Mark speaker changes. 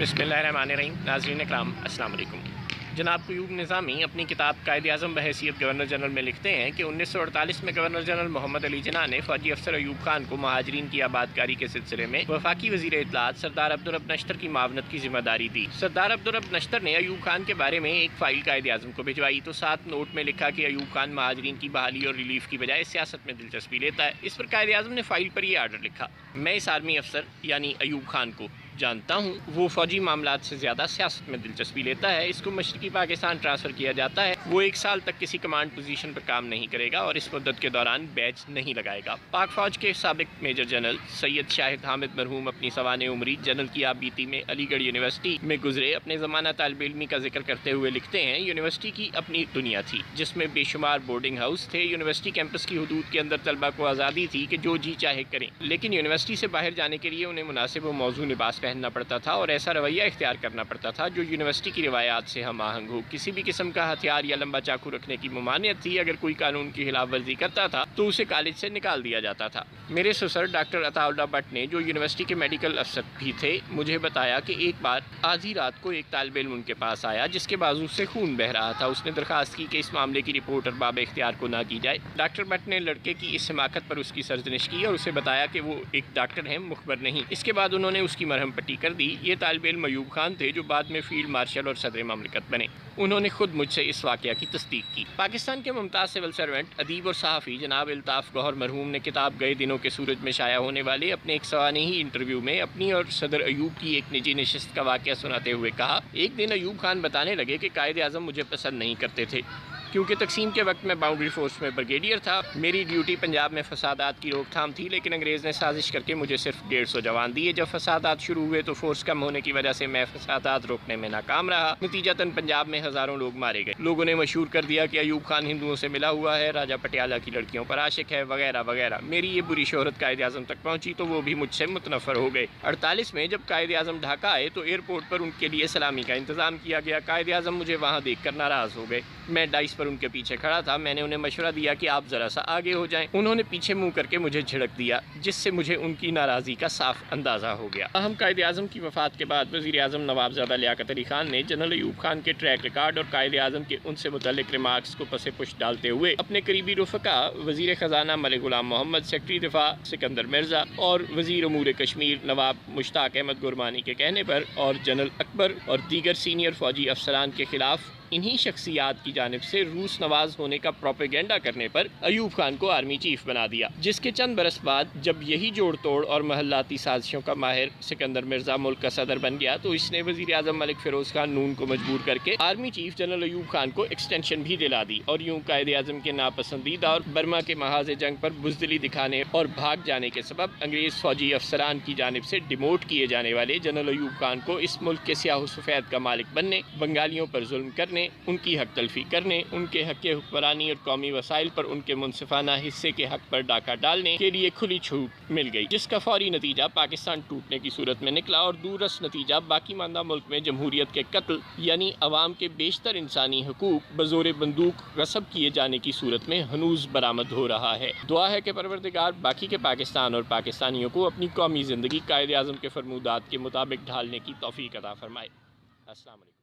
Speaker 1: بسم اللہ الرحمن الرحیم۔ ناظرین اکرام السلام علیکم۔ جناب قیوب نظامی اپنی کتاب قائد اعظم بحیثیت گورنر جنرل میں لکھتے ہیں کہ 1948 میں گورنر جنرل محمد علی جناح نے فوجی افسر ایوب خان کو مہاجرین کی آبادکاری کے سلسلے میں وفاقی وزیر اطلاعات سردار عبدالرب نشتر کی معاونت کی ذمہ داری دی۔ سردار عبدالرب نشتر نے ایوب خان کے بارے میں ایک فائل قائد اعظم کو بھجوائی تو ساتھ نوٹ میں لکھا کہ ایوب خان مہاجرین کی بحالی اور ریلیف کی بجائے سیاست میں دلچسپی لیتا ہے۔ اس پر قائد اعظم نے فائل پر یہ آرڈر لکھا: میں اس آرمی افسر یعنی ایوب خان کو جانتا ہوں، وہ فوجی معاملات سے زیادہ سیاست میں دلچسپی لیتا ہے۔ اس کو مشرقی پاکستان ٹرانسفر کیا جاتا ہے۔ وہ 1 سال تک کسی کمانڈ پوزیشن پر کام نہیں کرے گا اور اس مدت کے دوران بیچ نہیں لگائے گا۔ پاک فوج کے سابق میجر جنرل سید شاہد حامد مرحوم اپنی سوانح عمری جنرل کی بیتی میں علی گڑھ یونیورسٹی میں گزرے اپنے زمانہ طالب علمی کا ذکر کرتے ہوئے لکھتے ہیں: یونیورسٹی کی اپنی دنیا تھی جس میں بے شمار بورڈنگ ہاؤس تھے۔ یونیورسٹی کیمپس کی حدود کے اندر طلبہ کو آزادی تھی کہ جو جی چاہے کریں، لیکن یونیورسٹی سے باہر جانے کے لیے انہیں مناسب و موزوں لباس پہننا پڑتا تھا اور ایسا رویہ اختیار کرنا پڑتا تھا جو یونیورسٹی کی روایات سے ہم آہنگ ہو۔ کسی بھی قسم کا ہتھیار یا لمبا چاقو رکھنے کی ممانعت تھی۔ اگر کوئی قانون کی خلاف ورزی کرتا تھا تو اسے کالج سے نکال دیا جاتا تھا۔ میرے سسر ڈاکٹر عطا اللہ بٹ نے، جو یونیورسٹی کے میڈیکل افسر بھی تھے، مجھے بتایا کہ ایک بار آدھی رات کو ایک طالب علم ان کے پاس آیا جس کے بازو سے خون بہہ رہا تھا۔ اس نے درخواست کی کہ اس معاملے کی رپورٹ ارباب اختیار کو نہ کی جائے۔ ڈاکٹر بٹ نے لڑکے کی اس حماقت پر اس کی سرزنش کی اور اسے بتایا کہ وہ ایک ڈاکٹر ہیں، مخبر نہیں۔ اس کے بعد انہوں نے اس کی مرہم پٹی کر دی۔ یہ طالب علم ایوب خان تھے جو بعد میں فیلڈ مارشل اور صدر مملکت بنے۔ انہوں نے خود مجھ سے اس واقعہ کی تصدیق کی۔ پاکستان کے ممتاز سول سرونٹ، ادیب اور صحافی جناب الطاف گوہر مرحوم نے کتاب گئے دنوں کے سورج میں شائع ہونے والے اپنے ایک سوانحی انٹرویو میں اپنی اور صدر ایوب کی ایک نجی نشست کا واقعہ سناتے ہوئے کہا: ایک دن ایوب خان بتانے لگے کہ قائد اعظم مجھے پسند نہیں کرتے تھے کیونکہ تقسیم کے وقت میں باؤنڈری فورس میں بریگیڈیئر تھا۔ میری ڈیوٹی پنجاب میں فسادات کی روک تھام تھی، لیکن انگریز نے سازش کر کے مجھے صرف 150 جوان دیے۔ جب فسادات شروع ہوئے تو فورس کم ہونے کی وجہ سے میں فسادات روکنے میں ناکام رہا۔ نتیجتاً پنجاب میں ہزاروں لوگ مارے گئے۔ لوگوں نے مشہور کر دیا کہ ایوب خان ہندوؤں سے ملا ہوا ہے، راجہ پٹیالہ کی لڑکیوں پر عاشق ہے، وغیرہ وغیرہ۔ میری یہ بری شہرت قائد اعظم تک پہنچی تو وہ بھی مجھ سے متنفر ہو گئے۔ 48 میں جب قائد اعظم ڈھاکہ آئے تو ایئرپورٹ پر ان کے لیے سلامی کا انتظام کیا گیا۔ قائد اعظم مجھے وہاں دیکھ کر ناراض ہو گئے۔ میں ڈائس پر ان کے پیچھے کھڑا تھا۔ میں نے انہیں مشورہ دیا کہ آپ ذرا سا آگے ہو جائیں۔ انہوں نے پیچھے منہ کر کے مجھے جھڑک دیا، جس سے مجھے ان کی ناراضی کا صاف اندازہ ہو گیا۔ ہم قائد اعظم کی وفات کے بعد وزیر اعظم نواب زادہ لیاقت علی خان نے جنرل ایوب خان کے ٹریک ریکارڈ اور قائد اعظم کے ان سے متعلق ریمارکس کو پس پشت ڈالتے ہوئے اپنے قریبی رفقا وزیر خزانہ ملک غلام محمد، سیکرٹری دفاع سکندر مرزا اور وزیر امور کشمیر نواب مشتاق احمد گرمانی کے کہنے پر اور جنرل اکبر اور دیگر سینئر فوجی افسران کے خلاف انہی شخصیات کی جانب سے روس نواز ہونے کا پروپیگنڈا کرنے پر ایوب خان کو آرمی چیف بنا دیا، جس کے چند برس بعد جب یہی جوڑ توڑ اور محلاتی سازشوں کا ماہر سکندر مرزا ملک کا صدر بن گیا تو اس نے وزیر اعظم ملک فیروز خان نون کو مجبور کر کے army chief general Ayub Khan کو ایکسٹینشن بھی دلا دی، اور یوں قائد اعظم کے ناپسندیدہ اور برما کے محاذ جنگ پر بزدلی دکھانے اور بھاگ جانے کے سبب انگریز فوجی افسران کی جانب سے ڈیموٹ کیے جانے والے جنرل ایوب خان کو اس ملک کے سیاہ و سفید کا مالک بننے، بنگالیوں پر ظلم کرنے، ان کی حق تلفی کرنے، ان کے حق حکمرانی اور قومی وسائل پر ان کے منصفانہ حصے کے حق پر ڈاکہ ڈالنے کے لیے کھلی چھوٹ مل گئی، جس کا فوری نتیجہ پاکستان ٹوٹنے کی صورت میں نکلا اور دورس نتیجہ باقی ماندہ ملک میں جمہوریت کے قتل یعنی عوام کے بیشتر انسانی حقوق بزور بندوق غصب کیے جانے کی صورت میں ہنوز برآمد ہو رہا ہے۔ دعا ہے کہ پروردگار باقی کے پاکستان اور پاکستانیوں کو اپنی قومی زندگی قائد اعظم کے فرمودات کے مطابق ڈھالنے کی توفیق عطا فرمائے۔ السلام علیکم۔